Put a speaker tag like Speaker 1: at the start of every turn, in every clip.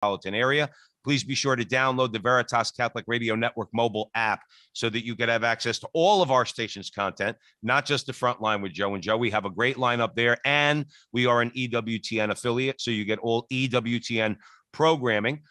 Speaker 1: metropolitan area, please be sure to download the Veritas Catholic Radio Network mobile app so that you can have access to all of our station's content, not just the Frontline with Joe and Joe. We have a great lineup there, and we are an EWTN affiliate, so you get all EWTN programming.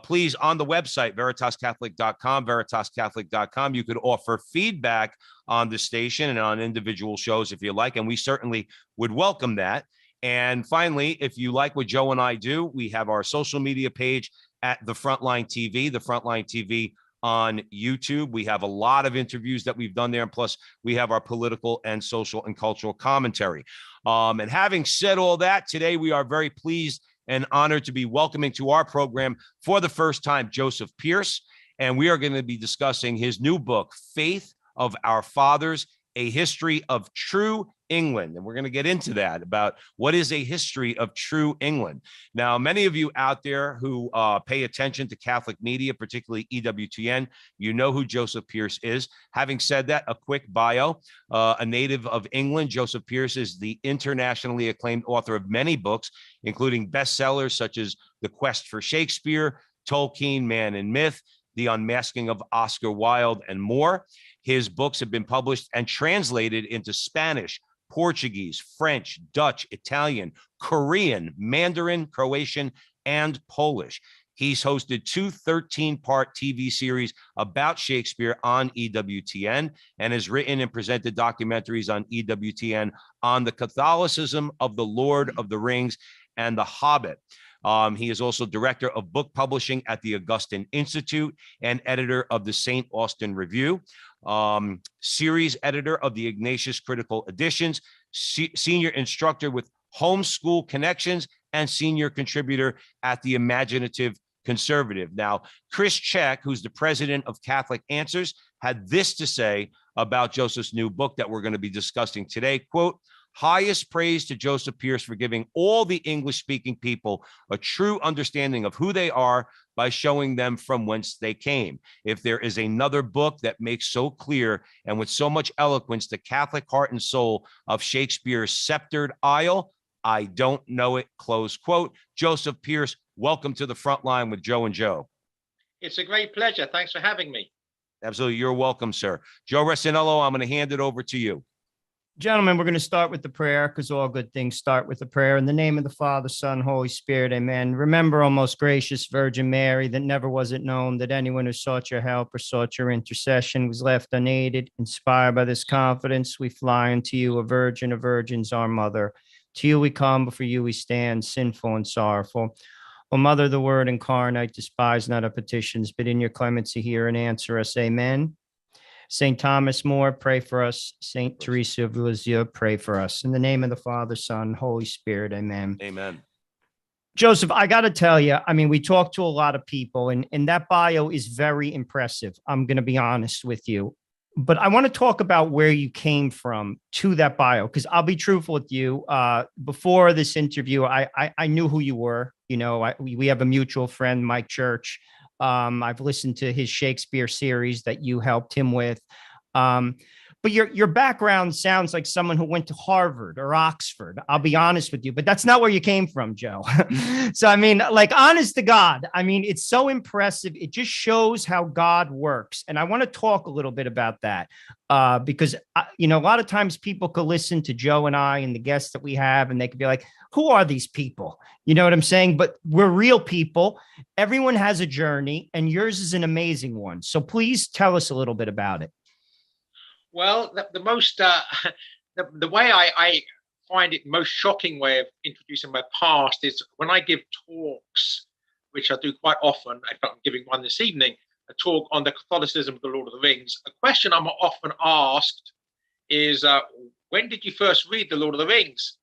Speaker 1: Please, on the website, veritascatholic.com, veritascatholic.com, you could offer feedback on the station and on individual shows if you like, and we certainly would welcome that. And finally, if you like what Joe and I do, we have our social media page at the Frontline TV on YouTube. We have a lot of interviews that we've done there. And plus, we have our political and social and cultural commentary. And having said all that, today we are very pleased and honored to be welcoming to our program for the first time Joseph Pearce. And we are going to be discussing his new book, Faith of Our Fathers, A History of True England. And we're going to get into that, about what is a history of true England. Now, many of you out there who pay attention to Catholic media, particularly EWTN, you know who Joseph Pearce is. Having said that, a quick bio. A native of England, Joseph Pearce is the internationally acclaimed author of many books, including bestsellers such as The Quest for Shakespeare, Tolkien, Man and Myth, The Unmasking of Oscar Wilde, and more. His books have been published and translated into Spanish, Portuguese, French, Dutch, Italian, Korean, Mandarin, Croatian, and Polish. He's hosted two 13-part TV series about Shakespeare on EWTN and has written and presented documentaries on EWTN on the Catholicism of the Lord of the Rings and The Hobbit. He is also director of book publishing at the Augustine Institute and editor of the St. Austin Review, series editor of the Ignatius Critical Editions, senior instructor with Homeschool Connections, and senior contributor at the Imaginative Conservative. Now, Chris Check, who's the president of Catholic Answers, had this to say about Joseph's new book that we're going to be discussing today. Quote, "Highest praise to Joseph Pearce for giving all the English-speaking people a true understanding of who they are by showing them from whence they came. If there is another book that makes so clear and with so much eloquence the Catholic heart and soul of Shakespeare's sceptered isle, I don't know it," close quote. Joseph Pearce, welcome to the Frontline with Joe and Joe.
Speaker 2: It's a great pleasure. Thanks for having me.
Speaker 1: Absolutely. You're welcome, sir. Joe Resinello, I'm going to hand it over to you.
Speaker 3: Gentlemen, we're going to start with the prayer because all good things start with the prayer. In the name of the Father, Son, Holy Spirit, amen. Remember, O most gracious Virgin Mary, that never was it known that anyone who sought your help or sought your intercession was left unaided. Inspired by this confidence, we fly unto you, a virgin of virgins, our mother. To you we come, before you we stand, sinful and sorrowful. O Mother of the Word incarnate, despise not our petitions, but in your clemency hear and answer us. Amen. St. Thomas More, pray for us. St. Teresa of Lisieux, pray for us. In the name of the Father, Son, Holy Spirit, amen.
Speaker 1: Amen.
Speaker 3: Joseph, I got to tell you, I mean, we talked to a lot of people, and that bio is very impressive. I'm going to be honest with you. But I want to talk about where you came from to that bio, because I'll be truthful with you. Before this interview, I knew who you were. You know, we have a mutual friend, Mike Church. I've listened to his Shakespeare series that you helped him with. But your background sounds like someone who went to Harvard or Oxford. I'll be honest with you, but that's not where you came from, Joe. So, I mean, like, honest to God, I mean, it's so impressive. It just shows how God works. And I want to talk a little bit about that because, you know, a lot of times people could listen to Joe and I and the guests that we have, and they could be like, who are these people? You know what I'm saying? But we're real people. Everyone has a journey, and yours is an amazing one. So please tell us a little bit about it.
Speaker 2: Well, the way I find it most shocking way of introducing my past is when I give talks, which I do quite often. In fact, I'm giving one this evening, a talk on the Catholicism of the Lord of the Rings. A question I'm often asked is, when did you first read the Lord of the Rings?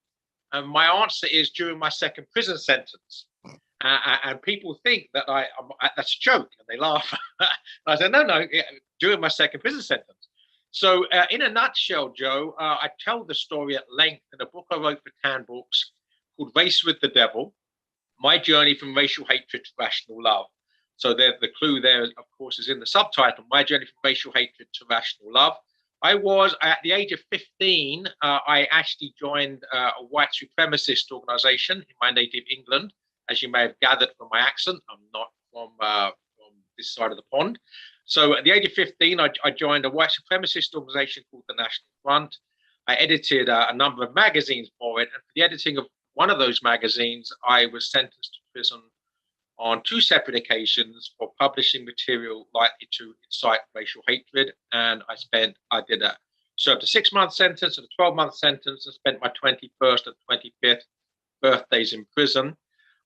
Speaker 2: And my answer is during my second prison sentence. And people think that that's a joke, and they laugh. I said, no, during my second prison sentence. So in a nutshell, Joe, I tell the story at length in a book I wrote for Tan Books called Race with the Devil, My Journey from Racial Hatred to Rational Love. So the clue there, of course, is in the subtitle, My Journey from Racial Hatred to Rational Love. I was, at the age of 15, I actually joined a white supremacist organization in my native England as you may have gathered from my accent. I'm not from this side of the pond. So at the age of 15, I joined a white supremacist organization called the National Front. I edited a number of magazines for it. And for the editing of one of those magazines, I was sentenced to prison on 2 separate occasions for publishing material likely to incite racial hatred. And served a 6-month sentence and a 12-month sentence, and spent my 21st and 25th birthdays in prison.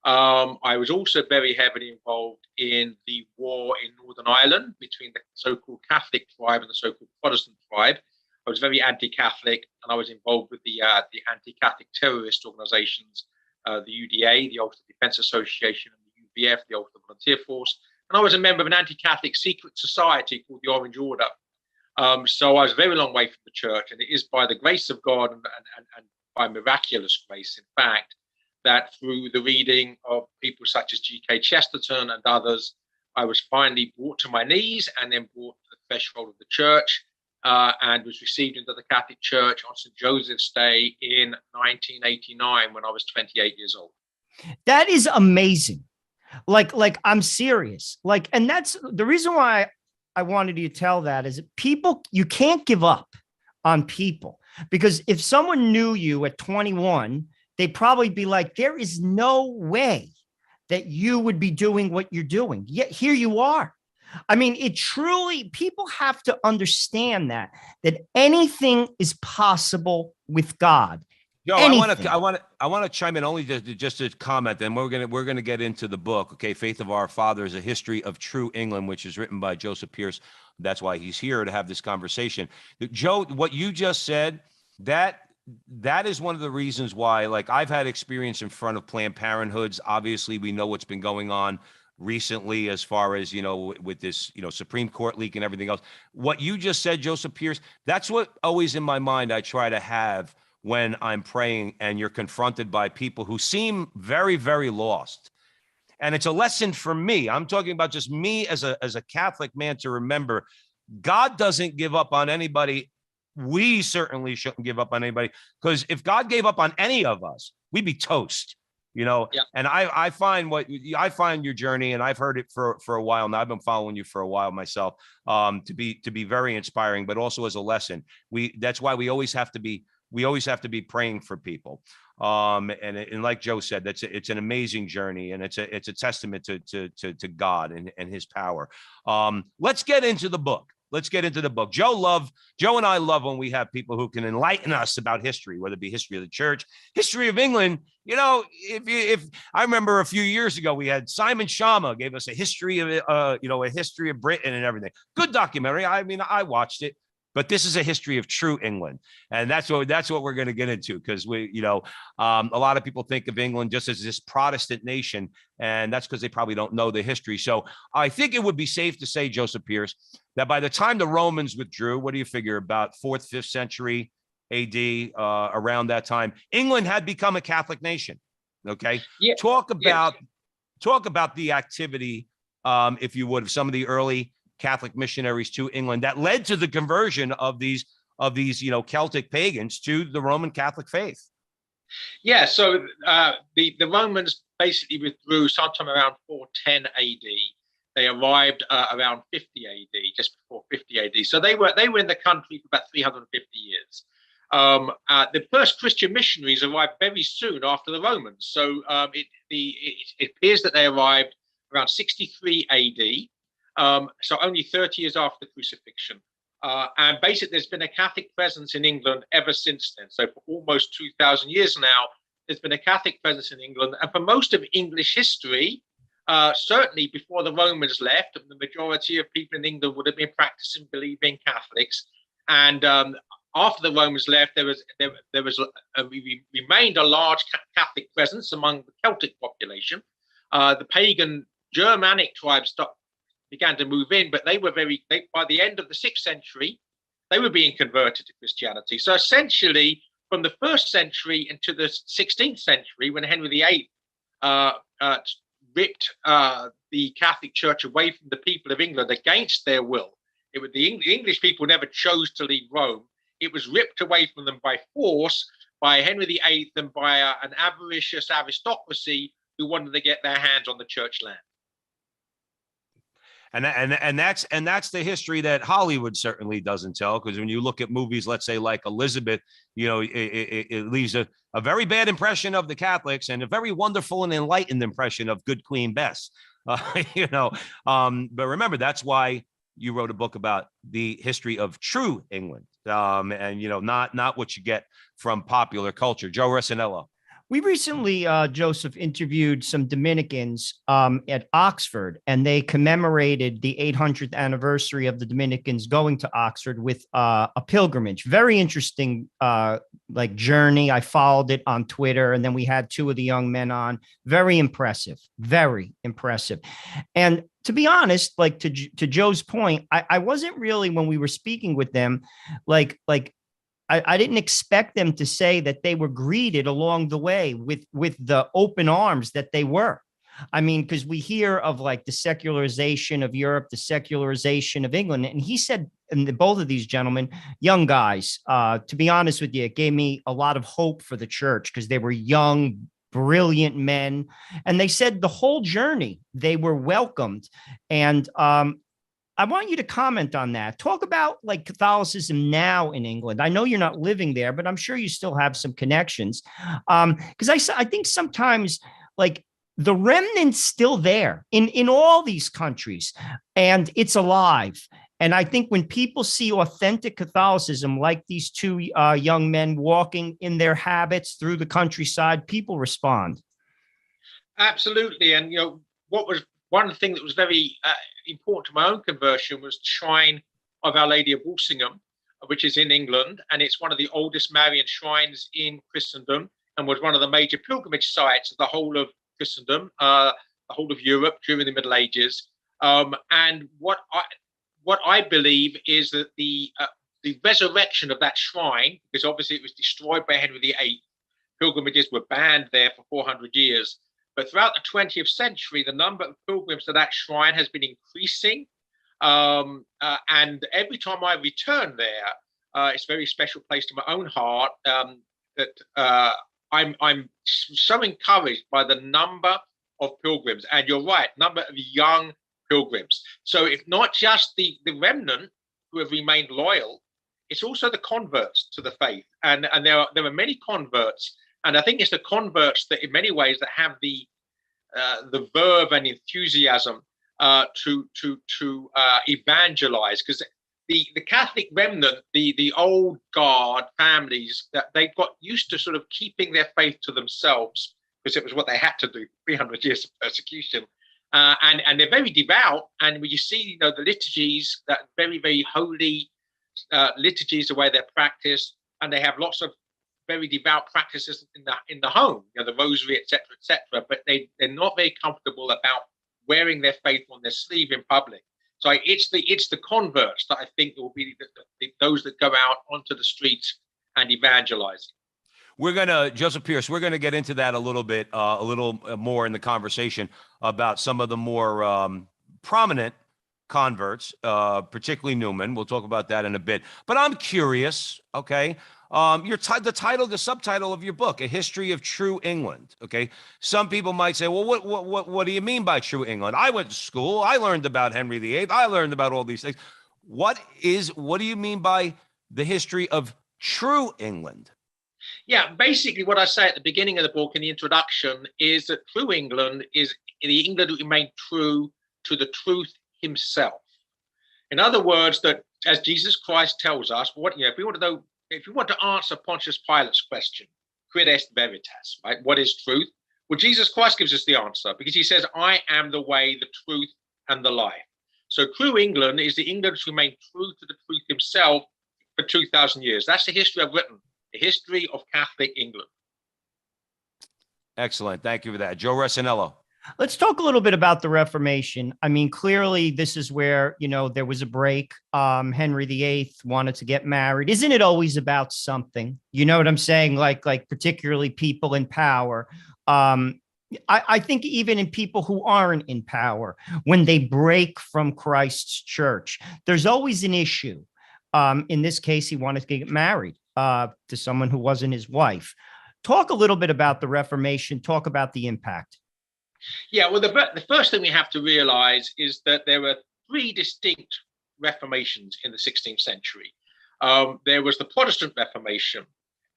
Speaker 2: I was also very heavily involved in the war in Northern Ireland between the so-called Catholic tribe and the so-called Protestant tribe. I was very anti-Catholic, and I was involved with the anti-Catholic terrorist organizations, the UDA, the Ulster Defence Association, and the UVF, the Ulster Volunteer Force. And I was a member of an anti-Catholic secret society called the Orange Order. So I was a very long way from the church, and it is by the grace of God and by miraculous grace, in fact, that through the reading of people such as G.K. Chesterton and others, I was finally brought to my knees and then brought to the threshold of the church, and was received into the Catholic Church on St. Joseph's Day in 1989 when I was 28 years old.
Speaker 3: That is amazing. Like I'm serious. And that's the reason why I wanted you to tell that is people, you can't give up on people, because if someone knew you at 21, they'd probably be like, there is no way that you would be doing what you're doing. Yet here you are. I mean, it truly, people have to understand that anything is possible with God.
Speaker 1: Joe, I want to chime in only just to comment, and we're gonna get into the book. Okay, Faith of Our Fathers: A History of True England, which is written by Joseph Pearce. That's why he's here, to have this conversation. Joe, what you just said, that is one of the reasons why, like, I've had experience in front of Planned Parenthoods. Obviously, we know what's been going on recently as far as, with this, Supreme Court leak and everything else. What you just said, Joseph Pearce, that's what always in my mind I try to have when I'm praying and you're confronted by people who seem very, very lost. And it's a lesson for me. I'm talking about just me as a Catholic man, to remember God doesn't give up on anybody. We certainly shouldn't give up on anybody, because if God gave up on any of us, we'd be toast, Yeah. And I find your journey, and I've heard it for a while now. I've been following you for a while myself, to be very inspiring, but also as a lesson. That's why we always have to be praying for people. And like Joe said, it's an amazing journey, and it's a testament to God and his power. Let's get into the book. Joe and I love when we have people who can enlighten us about history, whether it be history of the church, history of England. If I remember a few years ago, we had Simon Schama gave us a history of a history of Britain and everything. Good documentary. I mean, I watched it. But this is a history of true England, and that's what we're going to get into, because a lot of people think of England just as this Protestant nation, and that's because they probably don't know the history. So I think it would be safe to say, Joseph Pearce, that by the time the Romans withdrew, what do you figure, about 4th, 5th century AD, around that time, England had become a Catholic nation. Okay,
Speaker 2: yeah.
Speaker 1: Talk about the activity, if you would, of some of the early Catholic missionaries to England that led to the conversion of these Celtic pagans to the Roman Catholic faith.
Speaker 2: Yeah, so the Romans basically withdrew sometime around 410 AD. They arrived around 50 AD, just before 50 AD. So they were in the country for about 350 years. The first Christian missionaries arrived very soon after the Romans. So it appears that they arrived around 63 AD. So only 30 years after the crucifixion. And basically, there's been a Catholic presence in England ever since then. So for almost 2,000 years now, there's been a Catholic presence in England. And for most of English history, certainly before the Romans left, the majority of people in England would have been practicing, believing Catholics. And after the Romans left, remained a large Catholic presence among the Celtic population. The pagan Germanic tribes began to move in, but by the end of the 6th century, they were being converted to Christianity. So essentially, from the 1st century into the 16th century, when Henry VIII ripped the Catholic Church away from the people of England against their will, the English people never chose to leave Rome. It was ripped away from them by force by Henry VIII and by an avaricious aristocracy who wanted to get their hands on the church land.
Speaker 1: And that's the history that Hollywood certainly doesn't tell, because when you look at movies, let's say like Elizabeth, it leaves a very bad impression of the Catholics and a very wonderful and enlightened impression of good Queen Bess. But remember, that's why you wrote a book about the history of true England, and not what you get from popular culture. Joe Resinello.
Speaker 3: We recently, Joseph, interviewed some Dominicans at Oxford, and they commemorated the 800th anniversary of the Dominicans going to Oxford with a pilgrimage. Very interesting, journey. I followed it on Twitter, and then we had two of the young men on. Very impressive, very impressive. And to be honest, like to Joe's point, I wasn't really, when we were speaking with them, I didn't expect them to say that they were greeted along the way with the open arms that they were. I mean, because we hear of like the secularization of Europe, the secularization of England. And he said, and both of these gentlemen, young guys, to be honest with you, it gave me a lot of hope for the church because they were young, brilliant men. And they said the whole journey, they were welcomed. And I want you to comment on that. Talk about like Catholicism now in England. I know you're not living there, but I'm sure you still have some connections. Because I think sometimes like the remnant's still there in all these countries, and it's alive. And I think when people see authentic Catholicism, like these two young men walking in their habits through the countryside, people respond.
Speaker 2: Absolutely. And, what was one thing that was very important to my own conversion was the shrine of Our Lady of Walsingham, which is in England. And it's one of the oldest Marian shrines in Christendom and was one of the major pilgrimage sites of the whole of Christendom, the whole of Europe during the Middle Ages. And what I believe is that the resurrection of that shrine, because obviously it was destroyed by Henry VIII, pilgrimages were banned there for 400 years. But throughout the 20th century, the number of pilgrims to that shrine has been increasing. And every time I return there, it's a very special place to my own heart, that I'm so encouraged by the number of pilgrims. And you're right, number of young pilgrims. So it's not just the remnant who have remained loyal, it's also the converts to the faith. And there are many converts. And I think it's the converts that, in many ways, that have the verve and enthusiasm to evangelize, because the Catholic remnant, the old guard families, that they got used to sort of keeping their faith to themselves because it was what they had to do. 300 years of persecution, and they're very devout. And when you see, the liturgies, that very, very holy liturgies, the way they're practiced, and they have lots of very devout practices in the home, the rosary, etc., but they're not very comfortable about wearing their faith on their sleeve in public. So it's the converts that I think will be those that go out onto the streets and evangelize.
Speaker 1: Joseph Pearce, we're gonna get into that a little bit, a little more in the conversation about some of the more prominent converts, particularly Newman. We'll talk about that in a bit. But I'm curious, okay? The subtitle of your book, A History of True England. Okay. Some people might say, well, what do you mean by true England? I went to school. I learned about Henry VIII. I learned about all these things. What do you mean by the history of true England?
Speaker 2: Yeah, basically what I say at the beginning of the book in the introduction is that true England is the England that remained true to the truth himself. In other words, that as Jesus Christ tells us, if you want to answer Pontius Pilate's question, quid est veritas, right? What is truth? Well, Jesus Christ gives us the answer because he says, I am the way, the truth, and the life. So true England is the England that's remained true to the truth himself for 2,000 years. That's the history I've written, the history of Catholic England.
Speaker 1: Excellent. Thank you for that. Joe Resinello.
Speaker 3: Let's talk a little bit about the Reformation. I mean, clearly this is where, there was a break. Henry VIII wanted to get married. Isn't it always about something? You know what I'm saying? Like particularly people in power. I think even in people who aren't in power, when they break from Christ's church, there's always an issue. In this case, he wanted to get married to someone who wasn't his wife. Talk a little bit about the Reformation. Talk about the impact.
Speaker 2: Yeah, well, the first thing we have to realize is that there were three distinct reformations in the 16th century. There was the Protestant Reformation,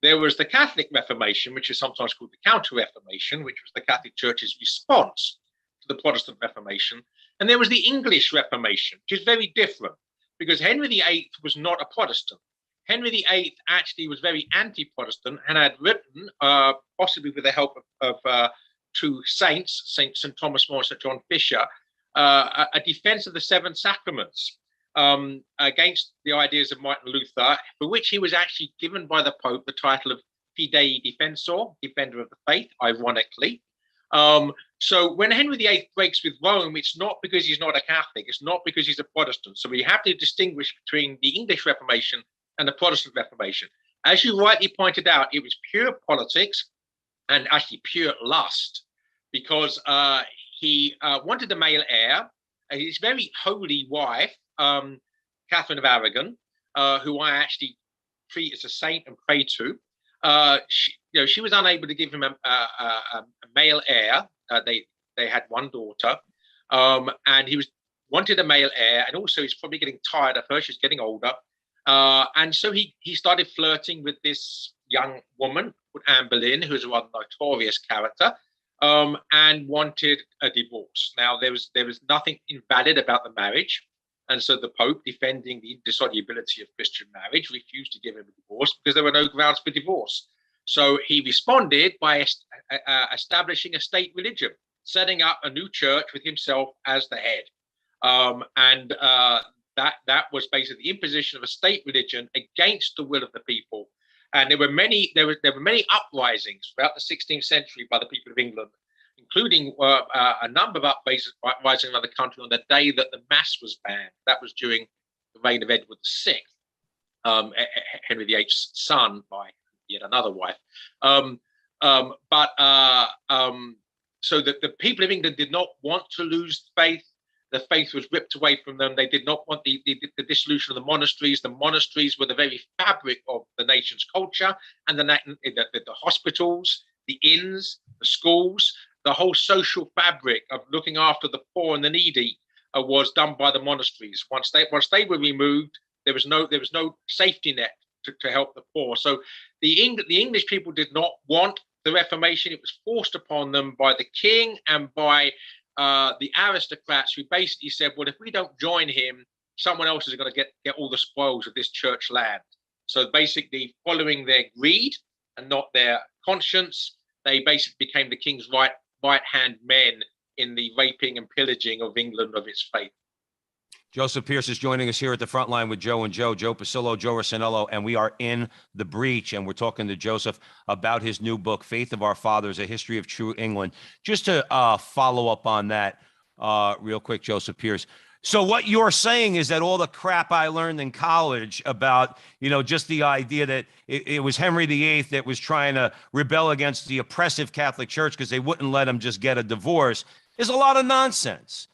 Speaker 2: there was the Catholic Reformation, which is sometimes called the Counter-Reformation, which was the Catholic Church's response to the Protestant Reformation, and there was the English Reformation, which is very different because Henry VIII was not a Protestant. Henry VIII actually was very anti-Protestant and had written, possibly with the help of two saints, St. Thomas More and St. John Fisher, a defense of the seven sacraments against the ideas of Martin Luther, for which he was actually given by the Pope the title of Fidei Defensor, defender of the faith, ironically. So when Henry VIII breaks with Rome, it's not because he's not a Catholic, it's not because he's a Protestant. So we have to distinguish between the English Reformation and the Protestant Reformation. As you rightly pointed out, it was pure politics and actually pure lust, because he wanted a male heir. His very holy wife, Catherine of Aragon, who I actually treat as a saint and pray to, she was unable to give him a male heir. They had one daughter, and he wanted a male heir, and also he's probably getting tired of her. She's getting older, and so he started flirting with this young woman called Anne Boleyn, who's a rather notorious character, and wanted a divorce. Now there was nothing invalid about the marriage, and so the Pope, defending the indissolubility of Christian marriage, refused to give him a divorce because there were no grounds for divorce. So he responded by establishing a state religion, setting up a new church with himself as the head, and that was basically the imposition of a state religion against the will of the people. And there were many uprisings throughout the 16th century by the people of England, including a number of uprisings around the country on the day that the mass was banned. That was during the reign of Edward VI, Henry VIII's son, by yet another wife. So that the people of England did not want to lose faith. The faith was ripped away from them. They did not want the dissolution of the monasteries. The monasteries were the very fabric of the nation's culture, and the hospitals, the inns, the schools, the whole social fabric of looking after the poor and the needy was done by the monasteries. Once they were removed, there was no safety net to help the poor. So the English people did not want the Reformation. It was forced upon them by the king and by the aristocrats, who basically said, well, if we don't join him, someone else is going to get all the spoils of this church land. So basically, following their greed and not their conscience, they basically became the king's right-hand men in the raping and pillaging of England of its faith.
Speaker 1: Joseph Pearce is joining us here at the Frontline with Joe and Joe Pasillo, Joe Rossinello, and we are in the breach, and we're talking to Joseph about his new book, Faith of Our Fathers, A History of True England. Just to follow up on that real quick, Joseph Pearce. So what you're saying is that all the crap I learned in college about, just the idea that it was Henry VIII that was trying to rebel against the oppressive Catholic Church because they wouldn't let him just get a divorce is a lot of nonsense.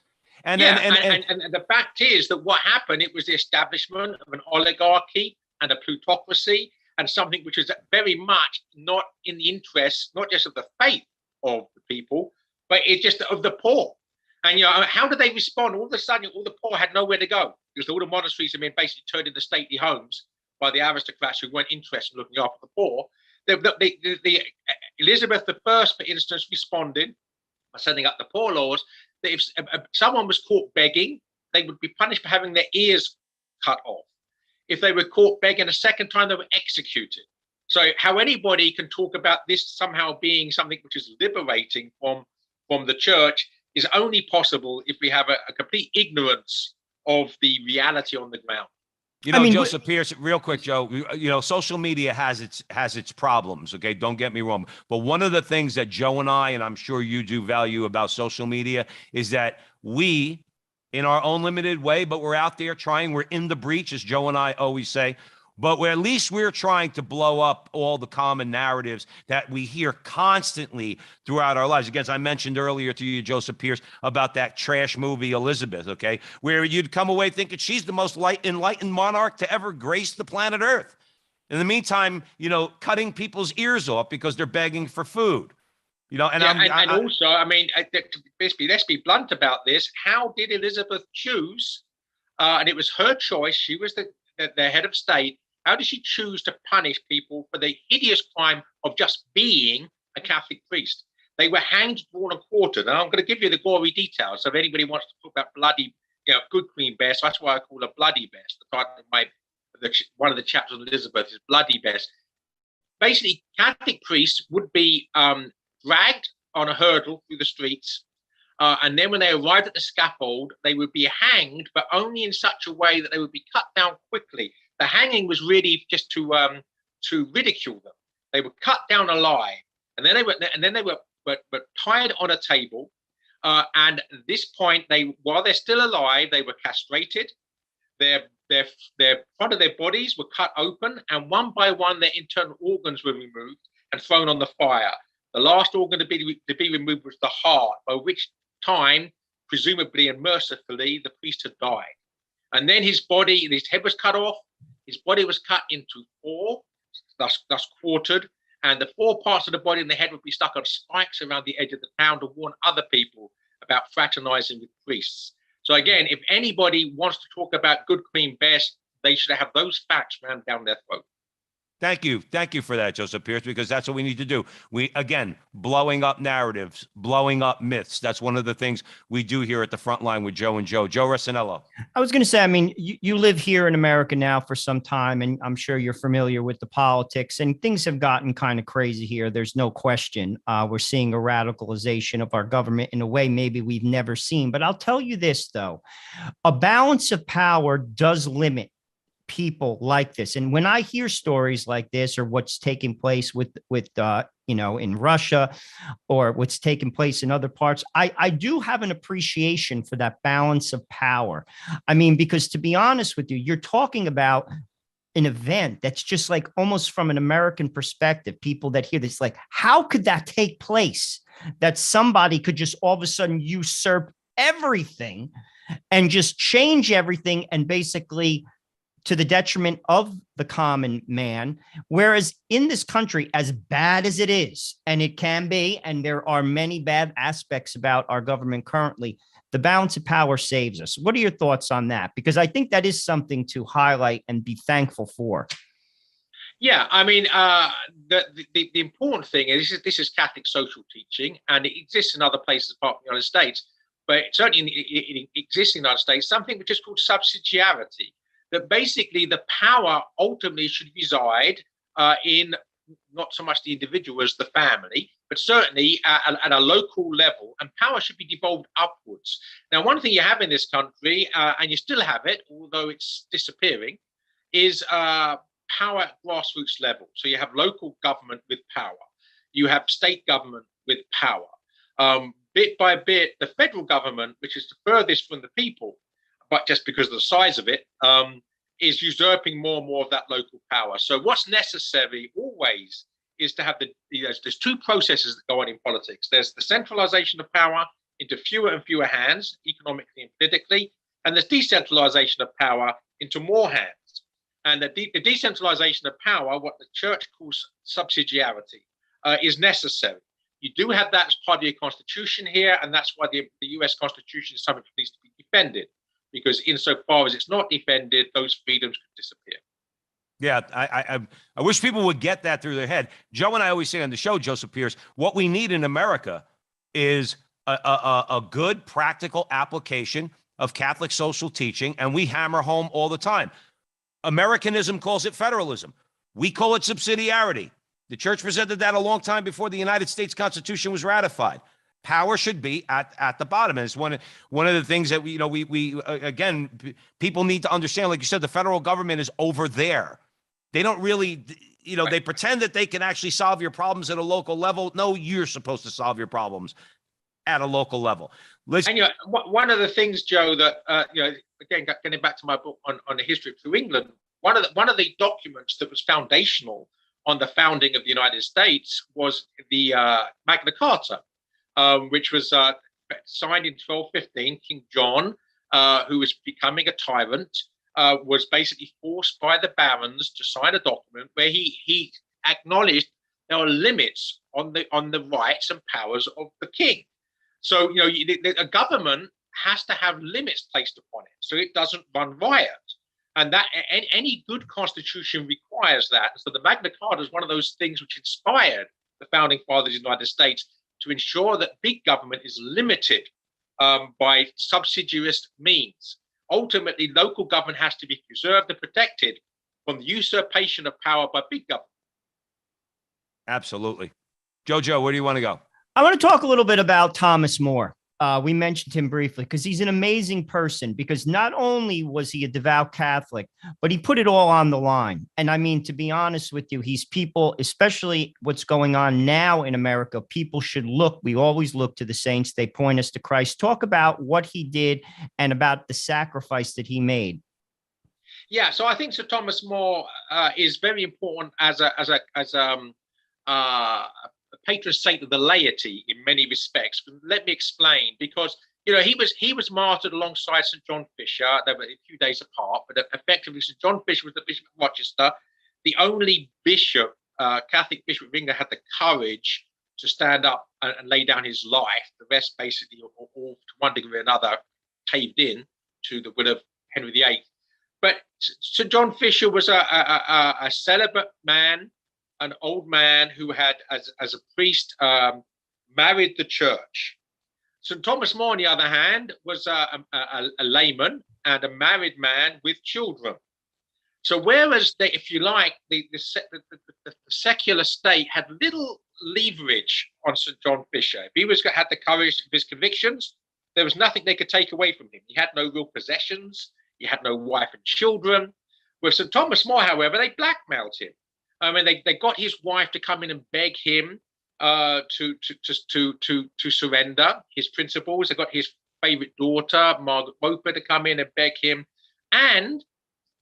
Speaker 1: And
Speaker 2: the fact is that what happened, it was the establishment of an oligarchy and a plutocracy, and something which is very much not in the interest, not just of the faith of the people, but it's just of the poor. And how did they respond? All of a sudden, all the poor had nowhere to go because all the monasteries had been basically turned into stately homes by the aristocrats who weren't interested in looking after the poor. The Elizabeth I, for instance, responded by setting up the poor laws. That if someone was caught begging, they would be punished for having their ears cut off. If they were caught begging a second time, they were executed. So how anybody can talk about this somehow being something which is liberating from the church is only possible if we have a complete ignorance of the reality on the ground.
Speaker 1: Joseph Pearce, real quick, Joe, social media has its problems. Okay. Don't get me wrong. But one of the things that Joe and I, and I'm sure you do, value about social media is that we, in our own limited way, but we're out there trying, we're in the breach, as Joe and I always say, but at least we're trying to blow up all the common narratives that we hear constantly throughout our lives. Again, I mentioned earlier to you, Joseph Pearce, about that trash movie, Elizabeth, okay, where you'd come away thinking she's the most enlightened monarch to ever grace the planet Earth. In the meantime, cutting people's ears off because they're begging for food. And
Speaker 2: and also, I mean, let's be blunt about this. How did Elizabeth choose? And it was her choice. She was the head of state. How did she choose to punish people for the hideous crime of just being a Catholic priest? They were hanged, drawn, and quartered. And I'm going to give you the gory details. So if anybody wants to talk about bloody, good Queen Bess, that's why I call her Bloody Bess. The title of one of the chapters on Elizabeth is Bloody Bess. Basically, Catholic priests would be dragged on a hurdle through the streets. And then when they arrived at the scaffold, they would be hanged, but only in such a way that they would be cut down quickly. The hanging was really just to ridicule them. They were cut down alive, and then they were tied on a table. And at this point, while they're still alive, they were castrated. Their front of their bodies were cut open, and one by one, their internal organs were removed and thrown on the fire. The last organ to be removed was the heart, by which time, presumably and mercifully, the priest had died. And then his head was cut off. His body was cut into four, thus quartered, and the four parts of the body and the head would be stuck on spikes around the edge of the town to warn other people about fraternizing with priests. So again, if anybody wants to talk about good Queen Bess, they should have those facts rammed down their throat.
Speaker 1: Thank you for that, Joseph Pearce, because that's what we need to do. Again, blowing up narratives, blowing up myths. That's one of the things we do here at the Frontline with Joe and Joe. Joe Rossinello. I
Speaker 3: was going to say, I mean, you live here in America now for some time, and I'm sure you're familiar with the politics, and things have gotten kind of crazy here. There's no question. We're seeing a radicalization of our government in a way maybe we've never seen. But I'll tell you this, though, a balance of power does limit people like this. And when I hear stories like this, or what's taking place with in Russia, or what's taking place in other parts, I do have an appreciation for that balance of power. I mean, because to be honest with you, you're talking about an event that's just like almost from an American perspective, people that hear this, like, how could that take place? That somebody could just all of a sudden usurp everything and just change everything, and basically to the detriment of the common man. Whereas in this country, as bad as it is, and it can be, and there are many bad aspects about our government currently, the balance of power saves us. What are your thoughts on that? Because I think that is something to highlight and be thankful for.
Speaker 2: Yeah, I mean, the important thing is this is Catholic social teaching, and it exists in other places apart from the United States, but certainly it exists in the United States, something which is called subsidiarity. That basically the power ultimately should reside in not so much the individual as the family, but certainly at a local level, and power should be devolved upwards. Now, one thing you have in this country, and you still have it, although it's disappearing, is power at grassroots level. So you have local government with power. You have state government with power. Bit by bit, the federal government, which is the furthest from the people, but just because of the size of it, is usurping more and more of that local power. So what's necessary always is to have there's two processes that go on in politics. There's the centralization of power into fewer and fewer hands, economically and politically, and there's decentralization of power into more hands. And the decentralization of power, what the church calls subsidiarity, is necessary. You do have that as part of your constitution here, and that's why the US Constitution is something that needs to be defended. Because insofar as it's not defended, those freedoms could disappear.
Speaker 1: Yeah, I wish people would get that through their head. Joe and I always say on the show, Joseph Pearce, what we need in America is a good practical application of Catholic social teaching, and we hammer home all the time. Americanism calls it federalism. We call it subsidiarity. The church presented that a long time before the United States Constitution was ratified. Power should be at the bottom. And it's one of the things that we again, people need to understand. Like you said, the federal government is over there. They don't really, right. They pretend that they can actually solve your problems at a local level. No, you're supposed to solve your problems at a local level.
Speaker 2: And one of the things, Joe, that again, getting back to my book on the history of New England, one of the documents that was foundational on the founding of the United States was the Magna Carta. Which was signed in 1215. King John, who was becoming a tyrant, was basically forced by the barons to sign a document where he acknowledged there are limits on the rights and powers of the king. So, a government has to have limits placed upon it so it doesn't run riot. And that any good constitution requires that. So the Magna Carta is one of those things which inspired the founding fathers of the United States to ensure that big government is limited by subsidiarist means. Ultimately, local government has to be preserved and protected from the usurpation of power by big government.
Speaker 1: Absolutely. Jojo, where do you want to go?
Speaker 3: I want to talk a little bit about Thomas More. We mentioned him briefly because he's an amazing person, because not only was he a devout Catholic, but he put it all on the line. And I mean, to be honest with you, he's people, especially what's going on now in America, people should look. We always look to the saints. They point us to Christ. Talk about what he did and about the sacrifice that he made.
Speaker 2: Yeah, so I think Sir Thomas More is very important as a patron saint of the laity in many respects. Let me explain, because he was martyred alongside St. John Fisher. They were a few days apart, but effectively St. John Fisher was the Bishop of Rochester, the only bishop, Catholic bishop of England, had the courage to stand up and lay down his life. The rest basically, all to one degree or another, caved in to the will of Henry VIII. But St. John Fisher was a celibate man, an old man who had, as a priest, married the church. St. Thomas More, on the other hand, was a layman and a married man with children. So whereas, if you like, the secular state had little leverage on St. John Fisher. If he had the courage of his convictions, there was nothing they could take away from him. He had no real possessions. He had no wife and children. With St. Thomas More, however, they blackmailed him. I mean, they got his wife to come in and beg him to surrender his principles. They got his favorite daughter, Margaret Roper, to come in and beg him. And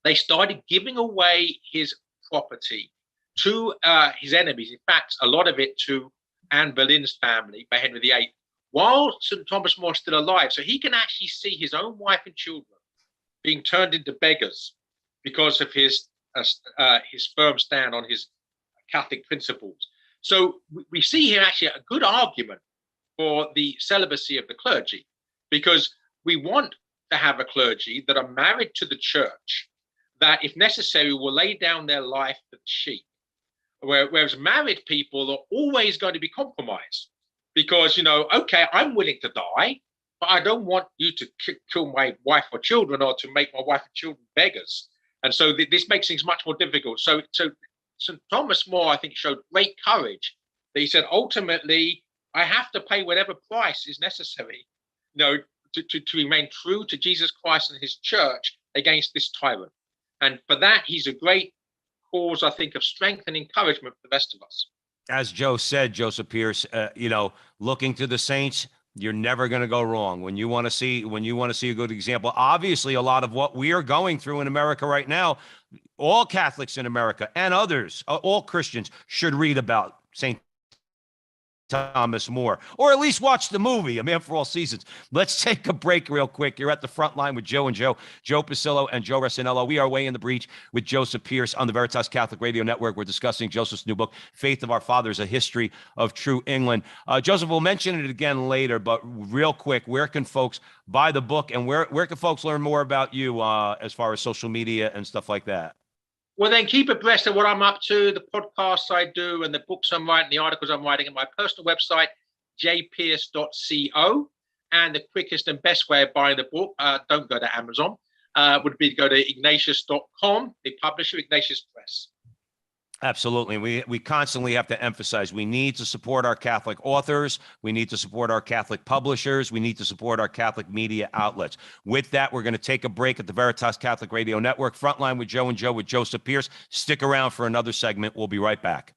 Speaker 2: they started giving away his property to his enemies. In fact, a lot of it to Anne Boleyn's family by Henry VIII, while St. Thomas More is still alive. So he can actually see his own wife and children being turned into beggars because of his firm stand on his Catholic principles. So we see here actually a good argument for the celibacy of the clergy, because we want to have a clergy that are married to the church, that if necessary will lay down their life for the sheep. Whereas married people are always going to be compromised, because, okay, I'm willing to die, but I don't want you to kill my wife or children, or to make my wife and children beggars. And so this makes things much more difficult. So St. Thomas More, I think, showed great courage. That he said, ultimately, I have to pay whatever price is necessary, to remain true to Jesus Christ and his church against this tyrant. And for that, he's a great cause, I think, of strength and encouragement for the rest of us.
Speaker 1: As Joe said, Joseph Pearce, looking to the saints, you're never going to go wrong. When you want to see a good example, obviously a lot of what we are going through in America right now, all Catholics in America and others, all Christians should read about St. Thomas More, or at least watch the movie, A Man for All Seasons. Let's take a break real quick. You're at the front line with Joe and Joe Pasillo and Joe Rossinello. We are way in the breach with Joseph Pearce on the Veritas Catholic Radio Network. We're discussing Joseph's new book, Faith of Our Fathers, A History of True England. Joseph, we'll mention it again later, but real quick, where can folks buy the book, and where can folks learn more about you as far as social media and stuff like that?
Speaker 2: Well, then keep abreast of what I'm up to, the podcasts I do, and the books I'm writing, the articles I'm writing at my personal website, jpearce.co. And the quickest and best way of buying the book, don't go to Amazon, would be to go to ignatius.com, the publisher, Ignatius Press.
Speaker 1: Absolutely. We constantly have to emphasize we need to support our Catholic authors. We need to support our Catholic publishers. We need to support our Catholic media outlets. With that, we're going to take a break at the Veritas Catholic Radio Network. Frontline with Joe and Joe with Joseph Pearce. Stick around for another segment. We'll be right back.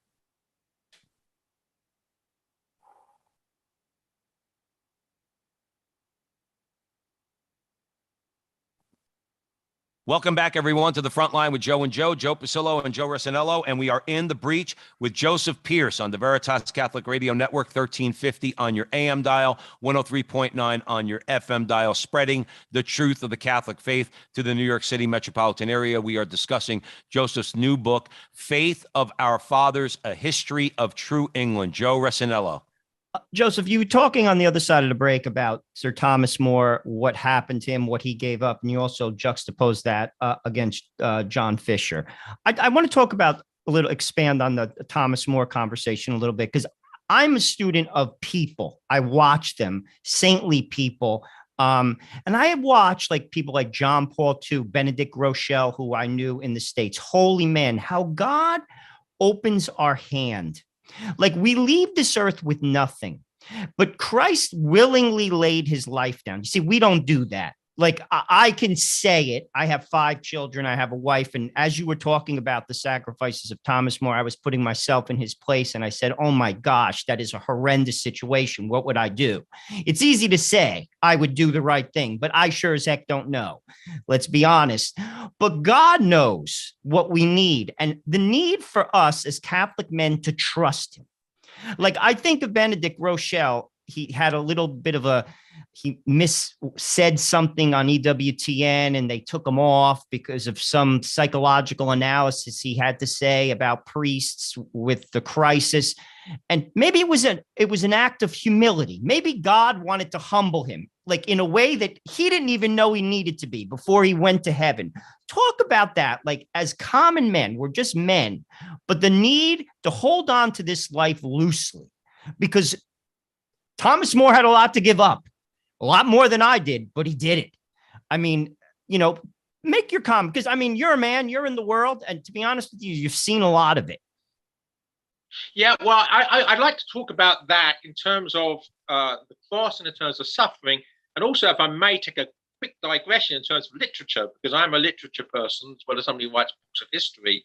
Speaker 1: Welcome back, everyone, to the Frontline with Joe and Joe Pasillo and Joe Rossinello, and we are in the breach with Joseph Pearce on the Veritas Catholic Radio Network, 1350 on your AM dial, 103.9 on your FM dial, spreading the truth of the Catholic faith to the New York City metropolitan area. We are discussing Joseph's new book, Faith of Our Fathers, A History of True England. Joe Rossinello.
Speaker 3: Joseph, you were talking on the other side of the break about Sir Thomas More, what happened to him, what he gave up, and you also juxtaposed that against John Fisher. I want to talk about expand on the Thomas More conversation a little bit, because I'm a student of people. I watch them, saintly people. And I have watched people like John Paul II, Benedict Rochelle, who I knew in the States, holy men, how God opens our hand. We leave this earth with nothing, but Christ willingly laid his life down. You see, we don't do that. I can say it. I have 5 children. I have a wife. And as you were talking about the sacrifices of Thomas More, I was putting myself in his place. And I said, oh my gosh, that is a horrendous situation. What would I do? It's easy to say I would do the right thing, but I sure as heck don't know. Let's be honest. But God knows what we need, and the need for us as Catholic men to trust him. I think of Benedict Rochelle. He had a little bit of he said something on EWTN and they took him off because of some psychological analysis he had to say about priests with the crisis. And maybe it was an act of humility. Maybe God wanted to humble him, in a way that he didn't even know he needed to be before he went to heaven. Talk about that. As common men, we're just men, but the need to hold on to this life loosely, because Thomas More had a lot to give up, a lot more than I did, but he did it. I mean, make your comment, because you're a man, you're in the world, and to be honest with you, you've seen a lot of it.
Speaker 2: Yeah, well, I'd like to talk about that in terms of the cross and in terms of suffering, and also, if I may, take a quick digression in terms of literature, because I'm a literature person as well as somebody who writes books of history.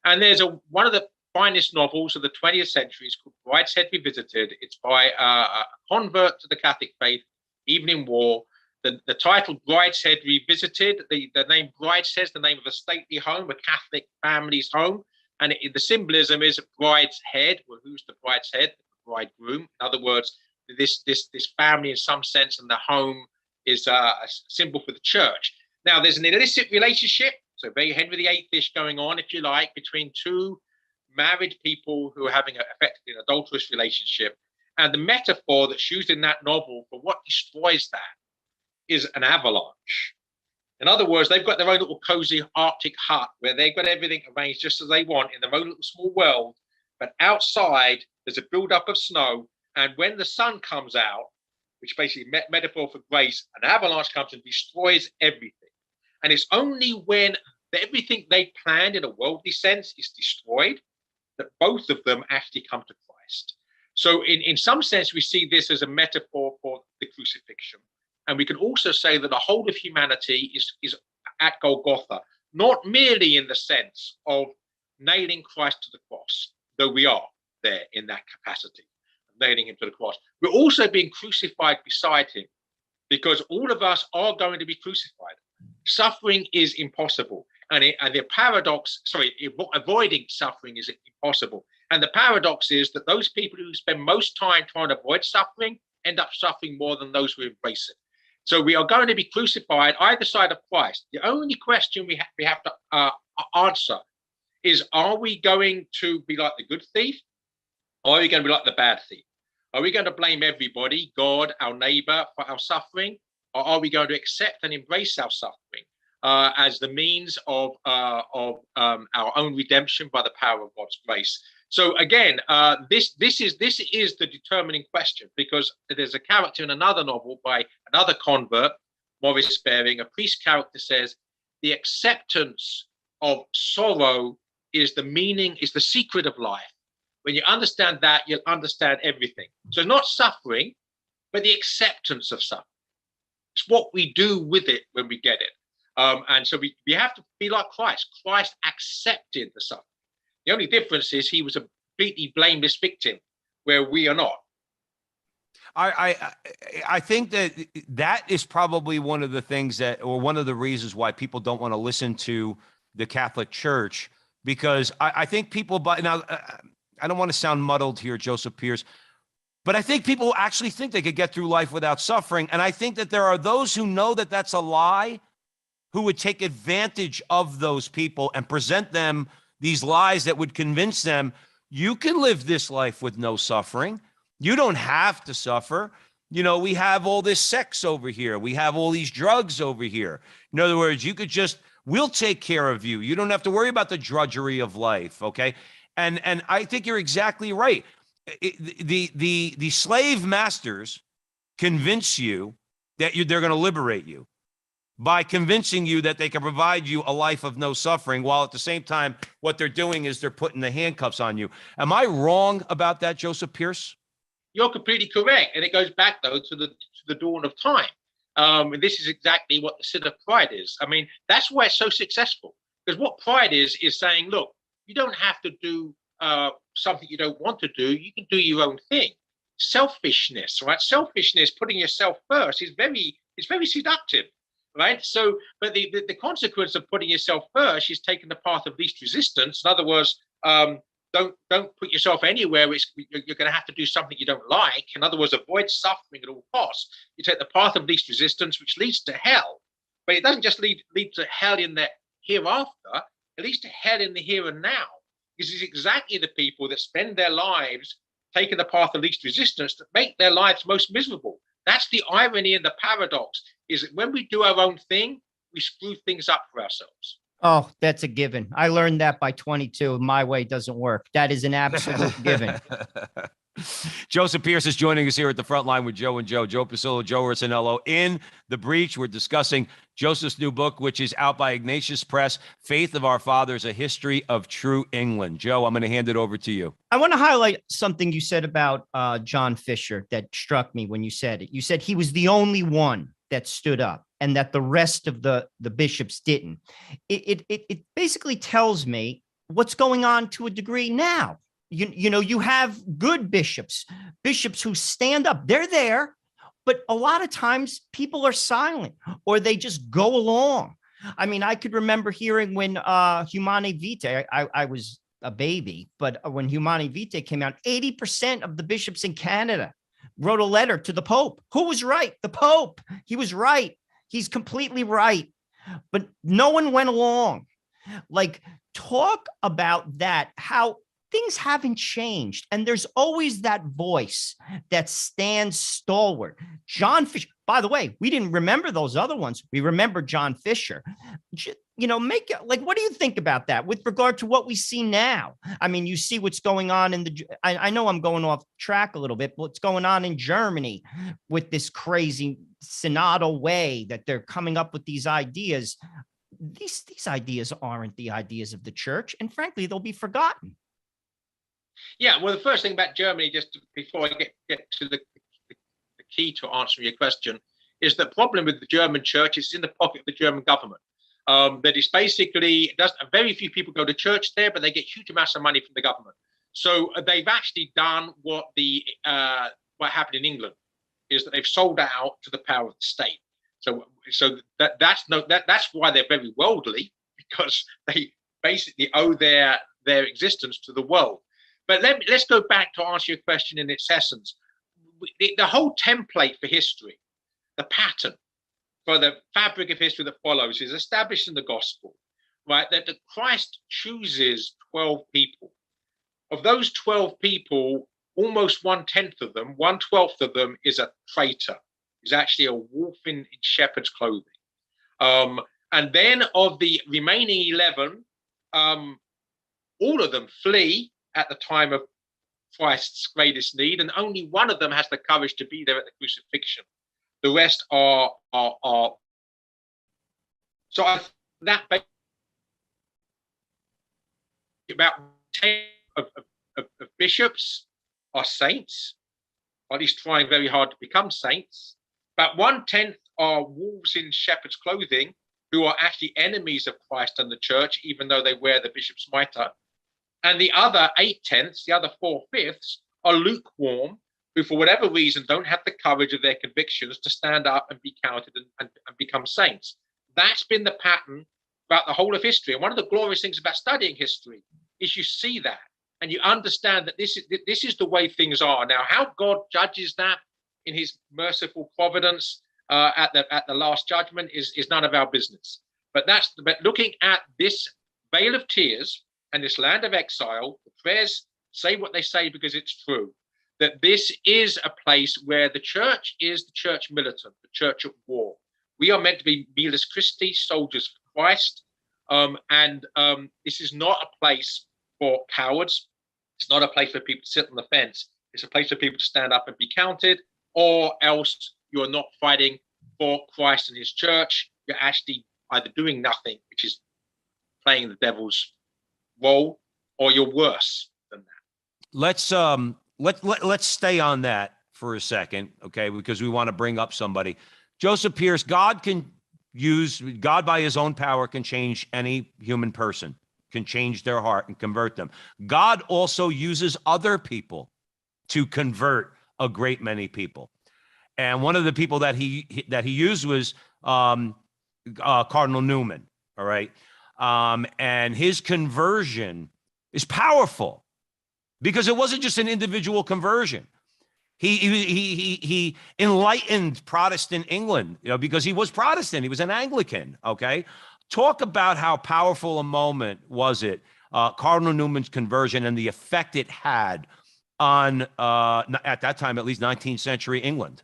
Speaker 2: And there's one of the finest novels of the 20th century is called Brideshead Revisited. It's by a convert to the Catholic faith, even in war. The title Brideshead Revisited, the name Brideshead, the name of a stately home, a Catholic family's home. And the symbolism is a bride's head. Well, who's the bride's head? The bridegroom. In other words, this family in some sense, and the home is a symbol for the church. Now, there's an illicit relationship, so very Henry VIII-ish going on, if you like, between 2 married people who are having effectively an adulterous relationship. And the metaphor that's used in that novel for what destroys that is an avalanche. In other words, they've got their own little cozy Arctic hut where they've got everything arranged just as they want in their own little small world. But outside, there's a buildup of snow. And when the sun comes out, which basically metaphor for grace, an avalanche comes and destroys everything. And it's only when everything they planned in a worldly sense is destroyed that both of them actually come to Christ. So in some sense, we see this as a metaphor for the crucifixion. And we can also say that the whole of humanity is at Golgotha, not merely in the sense of nailing Christ to the cross, though we are there in that capacity, nailing him to the cross. We're also being crucified beside him, because all of us are going to be crucified. Suffering is impossible. And the paradox, avoiding suffering is impossible. And the paradox is that those people who spend most time trying to avoid suffering end up suffering more than those who embrace it. So we are going to be crucified either side of Christ. The only question we have to answer is, are we going to be like the good thief, or are we going to be like the bad thief? Are we going to blame everybody, God, our neighbor, for our suffering? Or are we going to accept and embrace our suffering as the means of our own redemption by the power of God's grace? So again, this is the determining question, because there's a character in another novel by another convert, Maurice Baring, a priest character, says the acceptance of sorrow is the secret of life. When you understand that, you'll understand everything. So not suffering, but the acceptance of suffering. It's what we do with it when we get it. And so we have to be like Christ. Christ accepted the suffering. The only difference is he was a completely blameless victim, where we are not.
Speaker 1: I think that is probably one of the things that, or one of the reasons why people don't want to listen to the Catholic Church, because I think people, but now I don't want to sound muddled here, Joseph Pearce, but I think people actually think they could get through life without suffering. And I think that there are those who know that that's a lie, who would take advantage of those people and present them these lies that would convince them you can live this life with no suffering. You don't have to suffer. You know, we have all this sex over here. We have all these drugs over here. In other words, you could just, we'll take care of you. You don't have to worry about the drudgery of life. Okay. And I think you're exactly right. The slave masters convince you that they're going to liberate you by convincing you that they can provide you a life of no suffering, while at the same time, what they're doing is they're putting the handcuffs on you. Am I wrong about that, Joseph Pearce?
Speaker 2: You're completely correct. And it goes back, though, to the dawn of time. And this is exactly what the sin of pride is. I mean, that's why it's so successful. Because what pride is saying, look, you don't have to do something you don't want to do. You can do your own thing. Selfishness, right? Selfishness, putting yourself first, is very seductive. Right. So, but the consequence of putting yourself first is taking the path of least resistance. In other words, don't put yourself anywhere which you're going to have to do something you don't like. In other words, avoid suffering at all costs. You take the path of least resistance, which leads to hell. But it doesn't just lead to hell in the hereafter. It leads to hell in the here and now. Because it's exactly the people that spend their lives taking the path of least resistance that make their lives most miserable. That's the irony and the paradox, is that when we do our own thing, we screw things up for ourselves.
Speaker 3: Oh, that's a given. I learned that by 22. My way doesn't work. That is an absolute given.
Speaker 1: Joseph Pearce is joining us here at the Frontline with Joe and Joe. Joe Pasillo, Joe Ursinello. In the Breach, we're discussing Joseph's new book, which is out by Ignatius Press, Faith of Our Fathers, A History of True England. Joe, I'm going to hand it over to you.
Speaker 3: I want to highlight something you said about John Fisher that struck me when you said it. You said he was the only one that stood up and that the rest of the bishops didn't. It basically tells me what's going on to a degree now. You know, you have good bishops who stand up. They're there, but a lot of times people are silent or they just go along. I mean, I could remember hearing when Humane Vitae, I was a baby, but when Humane Vitae came out, 80% of the bishops in Canada wrote a letter to the Pope. Who was right? The Pope. He was right. He's completely right. But no one went along. Like, talk about that, how things haven't changed. And there's always that voice that stands stalwart. John Fisher, by the way, we didn't remember those other ones. We remember John Fisher. You know, what do you think about that with regard to what we see now? I mean, you see what's going on I know I'm going off track a little bit, but what's going on in Germany with this crazy synodal way that they're coming up with these ideas. These ideas aren't the ideas of the church. And frankly, they'll be forgotten.
Speaker 2: Yeah, well, the first thing about Germany, before I get to the key to answering your question, is the problem with the German church is in the pocket of the German government. That is basically, very few people go to church there, but they get huge amounts of money from the government. So they've actually done what happened in England, is that they've sold out to the power of the state. So that's why they're very worldly, because they basically owe their existence to the world. But let's go back to answer your question in its essence. The whole template for history, the pattern for the fabric of history that follows, is established in the gospel, right? That Christ chooses 12 people. Of those 12 people, almost 1/10 of them, 1/12 of them is a traitor. Is actually a wolf in shepherd's clothing. And then of the remaining 11, all of them flee at the time of Christ's greatest need, and only one of them has the courage to be there at the crucifixion. The rest are. So that about 10 of bishops are saints, or at least trying very hard to become saints. About 1/10 are wolves in shepherd's clothing, who are actually enemies of Christ and the church, even though they wear the bishop's mitre. And the other 8/10, the other 4/5, are lukewarm, who, for whatever reason, don't have the courage of their convictions to stand up and be counted and become saints. That's been the pattern throughout the whole of history. And one of the glorious things about studying history is you see that and you understand that this is the way things are. Now, how God judges that in his merciful providence at the last judgment is none of our business. But looking at this vale of tears and this land of exile, the prayers say what they say because it's true, that this is a place where the church is the church militant, the church at war. We are meant to be Miles Christi, soldiers for Christ. This is not a place for cowards. It's not a place for people to sit on the fence. It's a place for people to stand up and be counted, or else you're not fighting for Christ and his church. You're actually either doing nothing, which is playing the devil's role, or you're worse than that.
Speaker 1: Let's stay on that for a second, okay? Because we want to bring up somebody. Joseph Pearce, God by his own power can change any human person, can change their heart and convert them. God also uses other people to convert a great many people. And one of the people that he used was Cardinal Newman, all right? And his conversion is powerful because it wasn't just an individual conversion. He enlightened Protestant England, because he was Protestant. He was an Anglican, okay? Talk about how powerful a moment was it, Cardinal Newman's conversion and the effect it had on, at that time, at least 19th century England.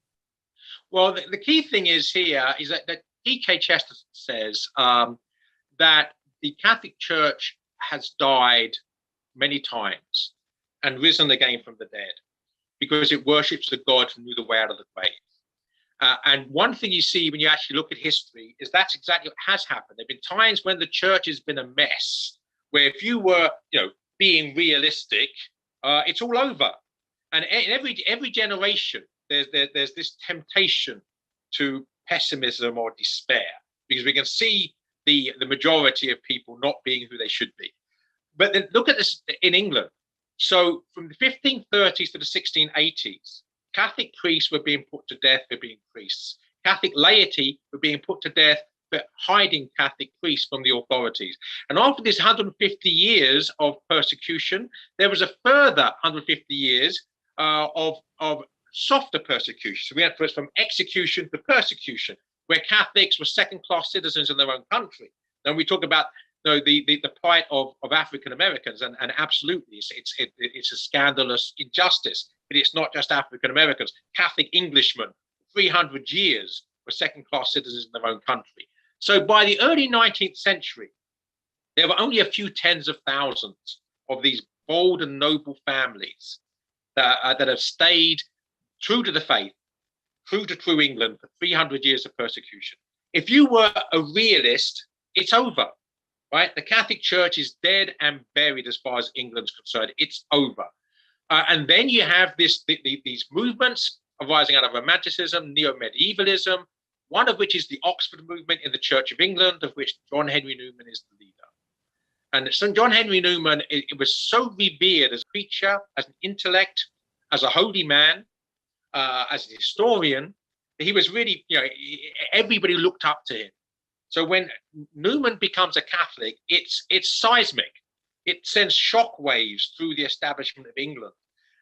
Speaker 2: Well, the key thing is here is that G.K. Chesterton says that the Catholic Church has died many times and risen again from the dead because it worships the God who knew the way out of the grave. And one thing you see when you actually look at history is that's exactly what has happened. There have been times when the church has been a mess, where if you were, being realistic, it's all over. And in every generation, there's this temptation to pessimism or despair, because we can see the majority of people not being who they should be. But then look at this in England. So from the 1530s to the 1680s, Catholic priests were being put to death for being priests. Catholic laity were being put to death for hiding Catholic priests from the authorities. And after this 150 years of persecution, there was a further 150 years of softer persecution. So we had from execution to persecution, where Catholics were second-class citizens in their own country. Then we talk about the plight of African Americans, and absolutely, it's a scandalous injustice. But it's not just African Americans. Catholic Englishmen, 300 years, were second-class citizens in their own country. So by the early 19th century, there were only a few tens of thousands of these bold and noble families that have stayed true to the faith, true to true England for 300 years of persecution. If you were a realist, it's over. Right, the Catholic Church is dead and buried as far as England's concerned. It's over, and then you have these movements arising out of Romanticism, neo-medievalism. One of which is the Oxford movement in the Church of England, of which John Henry Newman is the leader. And St. John Henry Newman, it was so revered as a preacher, as an intellect, as a holy man, as a historian, that he was really, everybody looked up to him. So when Newman becomes a Catholic, it's seismic. It sends shockwaves through the establishment of England,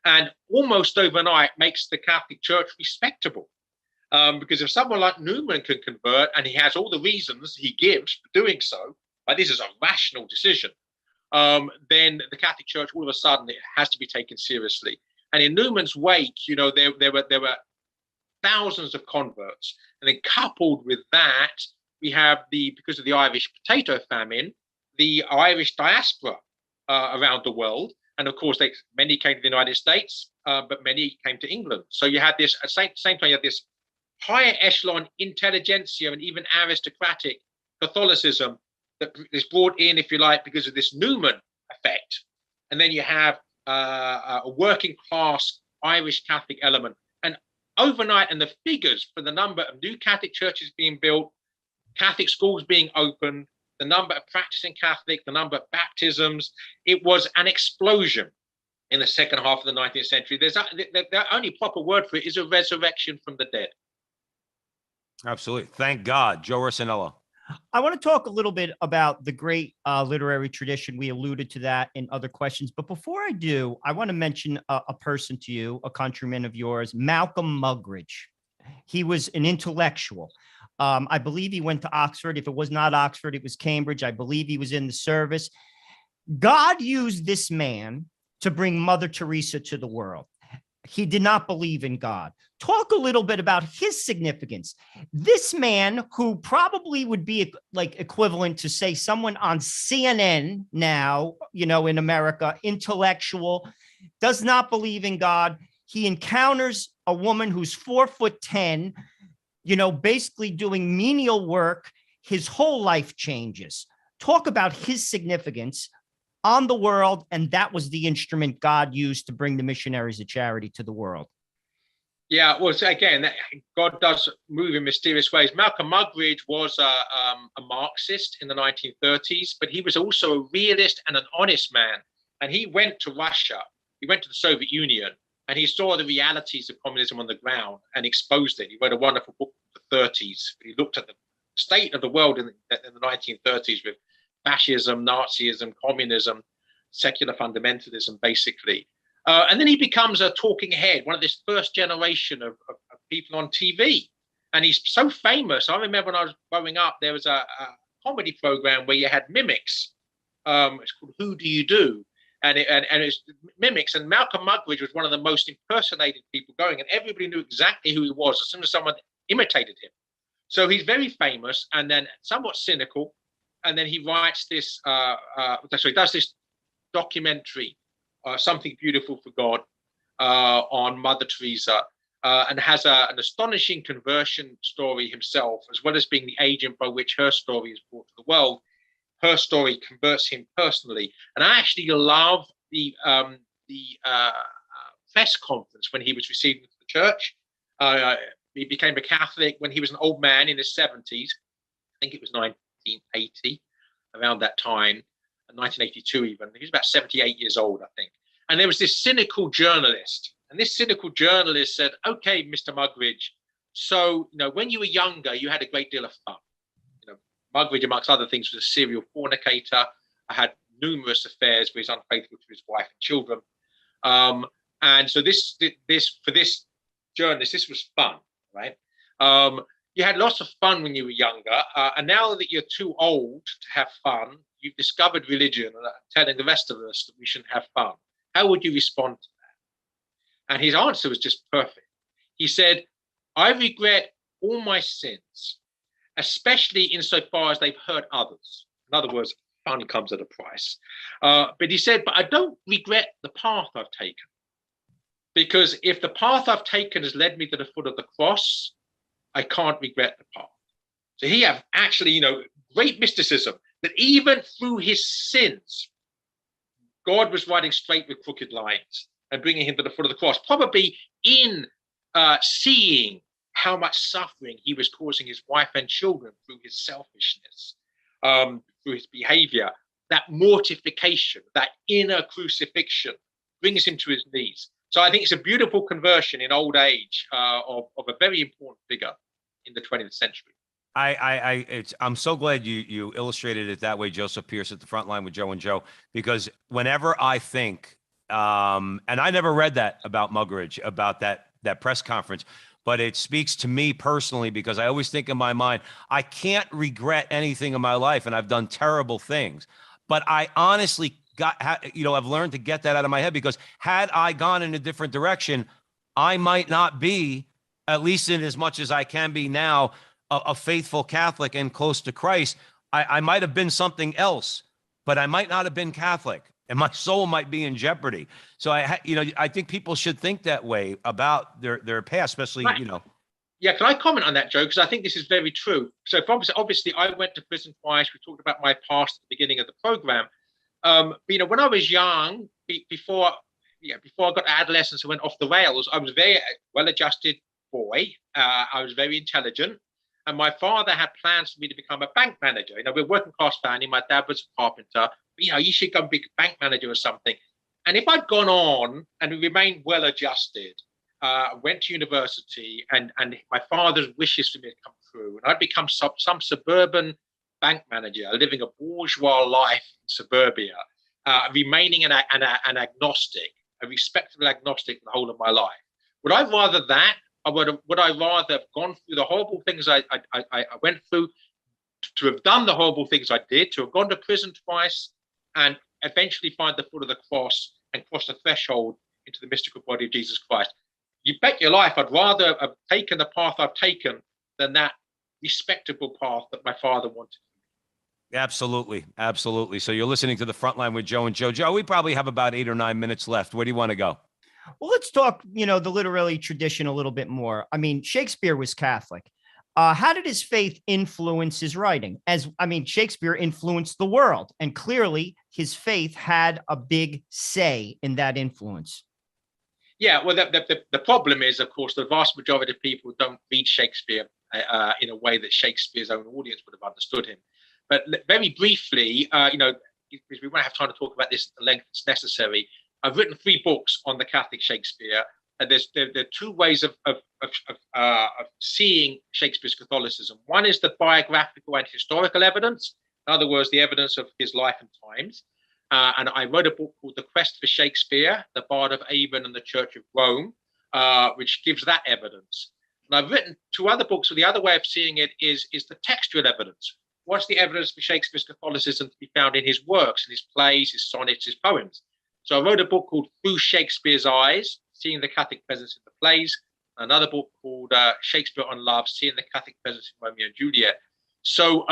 Speaker 2: and almost overnight makes the Catholic Church respectable. Because if someone like Newman can convert, and he has all the reasons he gives for doing so, like this is a rational decision, then the Catholic Church all of a sudden it has to be taken seriously. And in Newman's wake, there were thousands of converts, and then coupled with that, we have because of the Irish potato famine, the Irish diaspora around the world. And of course, many came to the United States, but many came to England. So you had this, at the same time, you had this higher echelon intelligentsia and even aristocratic Catholicism that is brought in, if you like, because of this Newman effect. And then you have a working class Irish Catholic element. And overnight, and the figures for the number of new Catholic churches being built, Catholic schools being opened, the number of practicing Catholic, the number of baptisms, it was an explosion. in the second half of the 19th century. The only proper word for it is a resurrection from the dead.
Speaker 1: Absolutely. Thank God. Joe Rossinello.
Speaker 3: I want to talk a little bit about the great literary tradition. We alluded to that in other questions. But before I do, I want to mention a person to you, a countryman of yours, Malcolm Muggeridge. He was an intellectual. I believe he went to Oxford. If it was not Oxford, it was Cambridge. I believe he was in the service. God used this man to bring Mother Teresa to the world. He did not believe in God. Talk a little bit about his significance. This man, who probably would be like equivalent to, say, someone on CNN now, you know, in America, intellectual, does not believe in God. He encounters a woman who's 4'10", you know, basically doing menial work. His whole life changes. Talk about his significance on the world, and that was the instrument God used to bring the missionaries of charity to the world.
Speaker 2: Yeah, well, so again, God does move in mysterious ways. Malcolm Muggeridge was a Marxist in the 1930s, but he was also a realist and an honest man. And he went to Russia, he went to the Soviet Union, and he saw the realities of communism on the ground and exposed it. He wrote a wonderful book in the 30s. He looked at the state of the world in the 1930s with fascism, Nazism, communism, secular fundamentalism, basically. And then he becomes a talking head, one of this first generation of people on TV. And he's so famous. I remember when I was growing up, there was a comedy program where you had mimics. It's called Who Do You Do? And it's mimics. And Malcolm Muggeridge was one of the most impersonated people going. And everybody knew exactly who he was as soon as someone imitated him. So he's very famous and then somewhat cynical. And then he writes this, he does this documentary, Something Beautiful for God, on Mother Teresa, and has an astonishing conversion story himself, as well as being the agent by which her story is brought to the world. Her story converts him personally. And I actually love the press conference when he was received into the church. He became a Catholic when he was an old man in his 70s. I think it was 1980, around that time. 1982 even. He was about 78 years old, I think. And there was this cynical journalist. And this cynical journalist said, okay, Mr. Muggeridge, so, you know, when you were younger, you had a great deal of fun. You know, Muggeridge, amongst other things, was a serial fornicator. I had numerous affairs where he's unfaithful to his wife and children. And so this for this journalist, this was fun, right? You had lots of fun when you were younger. And now that you're too old to have fun, you've discovered religion and are telling the rest of us that we shouldn't have fun. How would you respond to that? And his answer was just perfect. He said, I regret all my sins, especially insofar as they've hurt others. In other words, fun comes at a price. But he said, but I don't regret the path I've taken. Because if the path I've taken has led me to the foot of the cross, I can't regret the path. So he have actually, you know, great mysticism, that even through his sins, God was riding straight with crooked lines and bringing him to the foot of the cross, probably in seeing how much suffering he was causing his wife and children through his selfishness, through his behavior. That mortification, that inner crucifixion brings him to his knees. So I think it's a beautiful conversion in old age of a very important figure in the 20th century.
Speaker 1: I'm so glad you illustrated it that way, Joseph Pearce at the Frontline with Joe and Joe, because whenever I think, and I never read that about Muggeridge, about that press conference, but it speaks to me personally, because I always think in my mind, I can't regret anything in my life, and I've done terrible things, but I honestly I've learned to get that out of my head, because had I gone in a different direction, I might not be, at least in as much as I can be now, a faithful Catholic and close to Christ. I might have been something else, but I might not have been Catholic, and my soul might be in jeopardy. So I think people should think that way about their past, especially,
Speaker 2: right.
Speaker 1: you know.
Speaker 2: Yeah, can I comment on that, Joe? Because I think this is very true. So obviously I went to prison twice. We talked about my past at the beginning of the program. But, you know, when I was young, before I got to adolescence and went off the rails, I was a very well-adjusted boy. I was very intelligent. And my father had plans for me to become a bank manager. You know, we're a working class family. My dad was a carpenter. But, you know, you should go and be a bank manager or something. And if I'd gone on and remained well adjusted, went to university, and my father's wishes for me had come true, and I'd become some suburban bank manager living a bourgeois life in suburbia, remaining an agnostic, a respectable agnostic for the whole of my life. Would I rather that, or would I rather have gone through the horrible things I went through, to have done the horrible things I did, to have gone to prison twice, and eventually find the foot of the cross and cross the threshold into the mystical body of Jesus Christ? You bet your life I'd rather have taken the path I've taken than that respectable path that my father wanted.
Speaker 1: Absolutely. Absolutely. So you're listening to the Frontline with Joe and Joe. Joe, we probably have about 8 or 9 minutes left. Where do you want to go?
Speaker 3: Well, let's talk, the literary tradition a little bit more. I mean, Shakespeare was Catholic. How did his faith influence his writing? Shakespeare influenced the world, and clearly his faith had a big say in that influence.
Speaker 2: Yeah, well, the problem is, of course, the vast majority of people don't read Shakespeare in a way that Shakespeare's own audience would have understood him. But very briefly, because we won't have time to talk about this at the length that's necessary, I've written 3 books on the Catholic Shakespeare. And there are 2 ways of seeing Shakespeare's Catholicism. One is the biographical and historical evidence, in other words, the evidence of his life and times. And I wrote a book called The Quest for Shakespeare, The Bard of Avon and the Church of Rome, which gives that evidence. And I've written 2 other books, so the other way of seeing it is the textual evidence. What's the evidence for Shakespeare's Catholicism to be found in his works, in his plays, his sonnets, his poems? So I wrote a book called Through Shakespeare's Eyes, Seeing the Catholic Presence in the Plays, another book called Shakespeare on Love, Seeing the Catholic Presence in Romeo and Juliet. So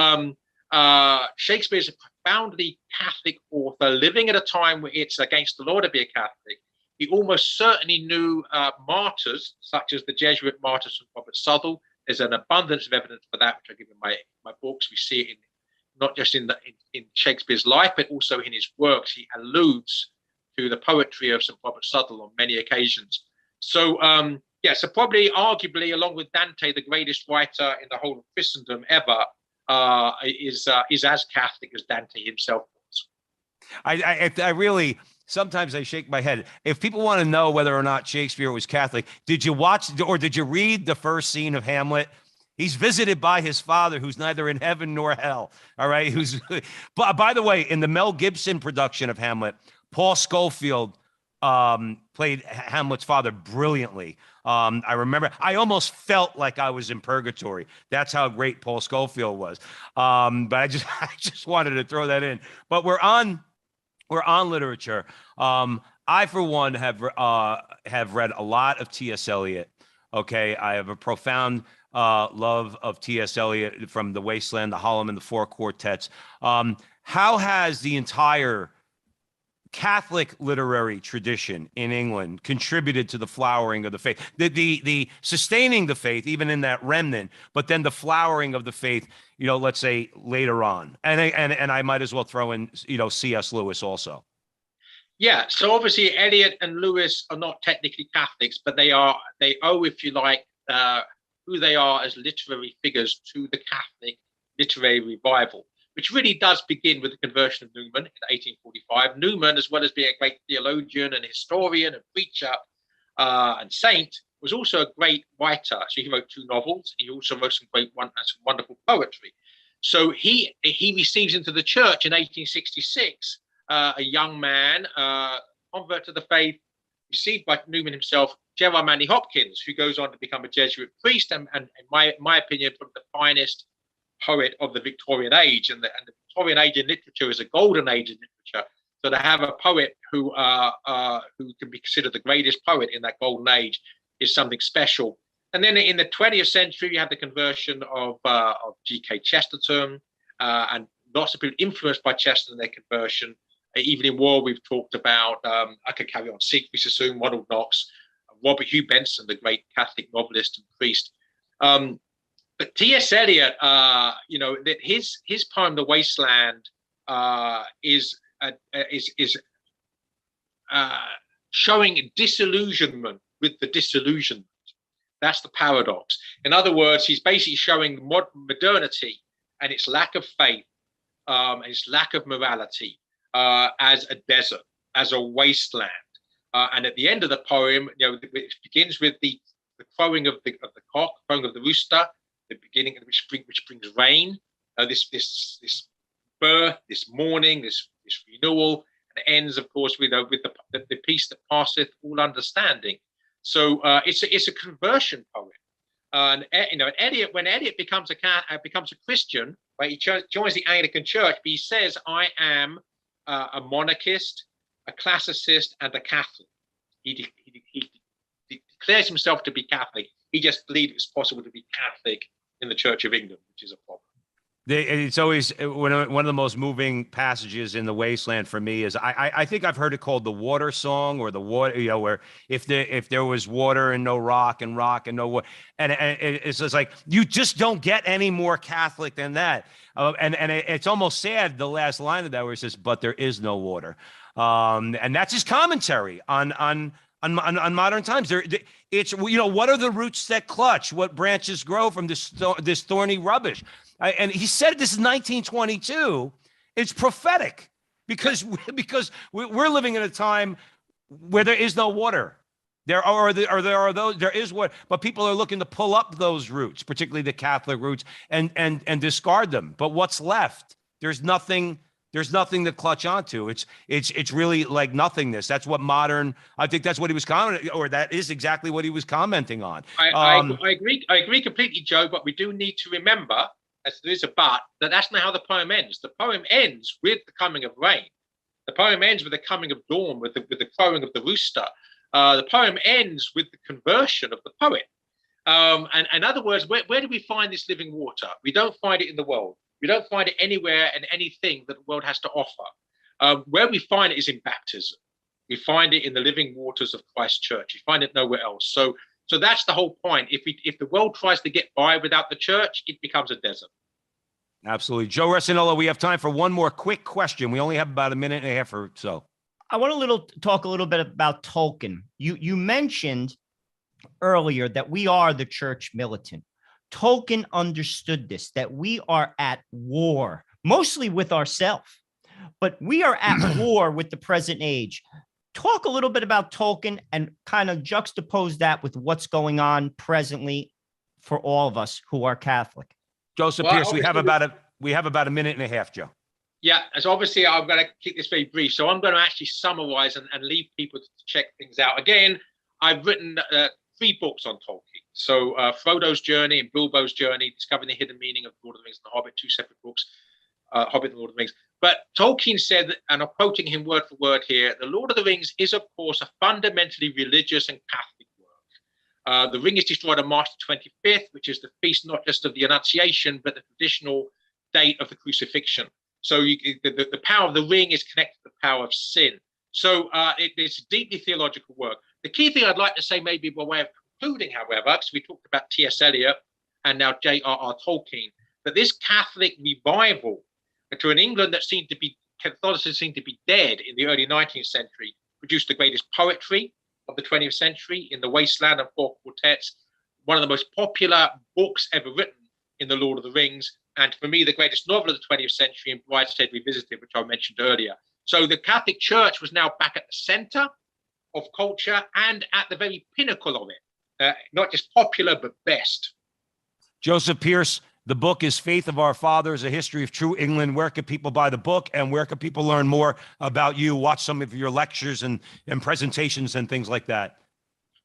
Speaker 2: Shakespeare is a profoundly Catholic author, living at a time where it's against the law to be a Catholic. He almost certainly knew martyrs, such as the Jesuit martyrs from Robert Southwell. There's an abundance of evidence for that, which I give in my books. We see it not just in Shakespeare's life, but also in his works. He alludes to the poetry of St. Robert Southwell on many occasions. So, so probably, arguably, along with Dante, the greatest writer in the whole of Christendom ever, is as Catholic as Dante himself was.
Speaker 1: I really, sometimes I shake my head. If people want to know whether or not Shakespeare was Catholic, did you watch or did you read the first scene of Hamlet? He's visited by his father, who's neither in heaven nor hell. All right. But by the way, in the Mel Gibson production of Hamlet, Paul Scofield played Hamlet's father brilliantly. I remember I almost felt like I was in purgatory. That's how great Paul Scofield was. But I just wanted to throw that in. But we're on literature. I, for one, have read a lot of T.S. Eliot. Okay, I have a profound love of T.S. Eliot, from The Wasteland, The Harlem, and the Four Quartets. How has the entire Catholic literary tradition in England contributed to the flowering of the faith, the sustaining the faith, even in that remnant, but then the flowering of the faith, let's say later on? And I might as well throw in, C.S. Lewis also.
Speaker 2: Yeah. So obviously Eliot and Lewis are not technically Catholics, but they owe, if you like, who they are as literary figures to the Catholic literary revival, which really does begin with the conversion of Newman in 1845. Newman, as well as being a great theologian and historian and preacher and saint, was also a great writer. So he wrote 2 novels. He also wrote some wonderful poetry. So he receives into the church in 1866, a young man, convert to the faith, received by Newman himself, Gerard Manley Hopkins, who goes on to become a Jesuit priest, and in my opinion, probably the finest poet of the Victorian age. And the Victorian age in literature is a golden age in literature. So to have a poet who can be considered the greatest poet in that golden age is something special. And then in the 20th century, you have the conversion of G.K. Chesterton, and lots of people influenced by Chesterton in their conversion. Even in war, we've talked about, I could carry on, Siegfried Sassoon, Ronald Knox, Robert Hugh Benson, the great Catholic novelist and priest. But T.S. Eliot, that his poem "The Wasteland" is showing disillusionment with the disillusionment. That's the paradox. In other words, he's basically showing modernity and its lack of faith, and its lack of morality as a desert. as a wasteland. And at the end of the poem, it begins with the crowing of the cock, crowing of the rooster, the beginning which brings rain, this birth, this morning, this renewal, and it ends, of course, with the peace that passeth all understanding. So it's a conversion poem. And Eliot, when Eliot becomes a Christian, right, he joins the Anglican Church, but he says, "I am a monarchist, a classicist, and a Catholic." He declares himself to be Catholic. He just believed it was possible to be Catholic in the Church of England, which is a problem.
Speaker 1: It's always one of the most moving passages in The Wasteland for me is I think I've heard it called the water song, or the water, where if there was water and no rock and no water, and it's just like, you just don't get any more Catholic than that. And it's almost sad, the last line of that, where it says, "But there is no water," and that's his commentary on modern times. It's what are the roots that clutch? What branches grow from this thorny rubbish? And he said this is 1922. It's prophetic because we're living in a time where there is no water. There is water, but people are looking to pull up those roots, particularly the Catholic roots, and discard them. But what's left? There's nothing to clutch onto. It's really like nothingness. That's what I think that's what he was commenting, or that is exactly what he was commenting on.
Speaker 2: I agree completely, Joe, but we do need to remember, as there is a but, that's not how the poem ends. The poem ends with the coming of rain. The poem ends with the coming of dawn, with the crowing of the rooster. The poem ends with the conversion of the poet. And in other words, where do we find this living water? We don't find it in the world. We don't find it anywhere in anything that the world has to offer. Where we find it is in baptism. We find it in the living waters of Christ's church. You find it nowhere else. So that's the whole point. If the world tries to get by without the church, it becomes a desert.
Speaker 1: Absolutely. Joe Resinello, we have time for one more quick question. We only have about a minute and a half or so.
Speaker 3: I want to talk a little bit about Tolkien. You mentioned earlier that we are the church militant. Tolkien understood this, that we are at war, mostly with ourselves, but we are at war with the present age. Talk a little bit about Tolkien and kind of juxtapose that with what's going on presently for all of us who are Catholic.
Speaker 1: Joseph Pearce, we have about a minute and a half, Joe.
Speaker 2: Yeah, so obviously I'm going to keep this very brief. So I'm going to actually summarize and leave people to check things out. Again, I've written 3 books on Tolkien. So Frodo's Journey and Bilbo's Journey, Discovering the Hidden Meaning of Lord of the Rings and The Hobbit, 2 separate books, Hobbit and Lord of the Rings. But Tolkien said, and I'm quoting him word for word here, the Lord of the Rings is, of course, a fundamentally religious and Catholic work. The ring is destroyed on March 25th, which is the feast not just of the Annunciation, but the traditional date of the crucifixion. So the power of the ring is connected to the power of sin. So it's deeply theological work. The key thing I'd like to say, maybe by way of concluding, however, because we talked about T.S. Eliot and now J.R.R. Tolkien, that this Catholic revival to an England that Catholicism seemed to be dead in the early 19th century, produced the greatest poetry of the 20th century in The Wasteland and 4 quartets, one of the most popular books ever written in The Lord of the Rings, and for me, the greatest novel of the 20th century in Brideshead Revisited, which I mentioned earlier. So the Catholic Church was now back at the center of culture and at the very pinnacle of it, not just popular, but best.
Speaker 1: Joseph Pearce, the book is Faith of Our Fathers, A History of True England. Where can people buy the book, and where can people learn more about you, watch some of your lectures and presentations and things like that?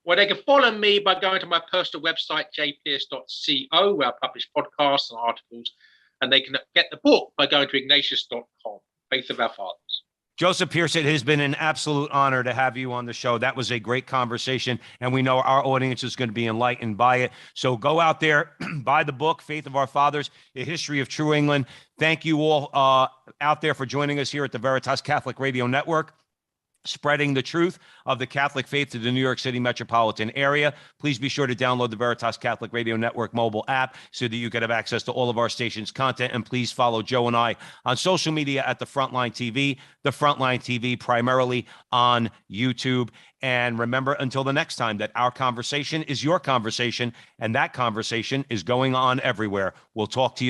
Speaker 2: Well, they can follow me by going to my personal website, jpearce.co, where I publish podcasts and articles, and they can get the book by going to ignatius.com, Faith of Our Fathers.
Speaker 1: Joseph Pearce, it has been an absolute honor to have you on the show. That was a great conversation, and we know our audience is going to be enlightened by it. So go out there, buy the book, Faith of Our Fathers, A History of True England. Thank you all out there for joining us here at the Veritas Catholic Radio Network, spreading the truth of the Catholic faith to the New York City metropolitan area. Please be sure to download the Veritas Catholic Radio Network mobile app so that you can have access to all of our station's content. And please follow Joe and I on social media at the Frontline TV primarily on YouTube. And remember, until the next time, that our conversation is your conversation, and that conversation is going on everywhere. We'll talk to you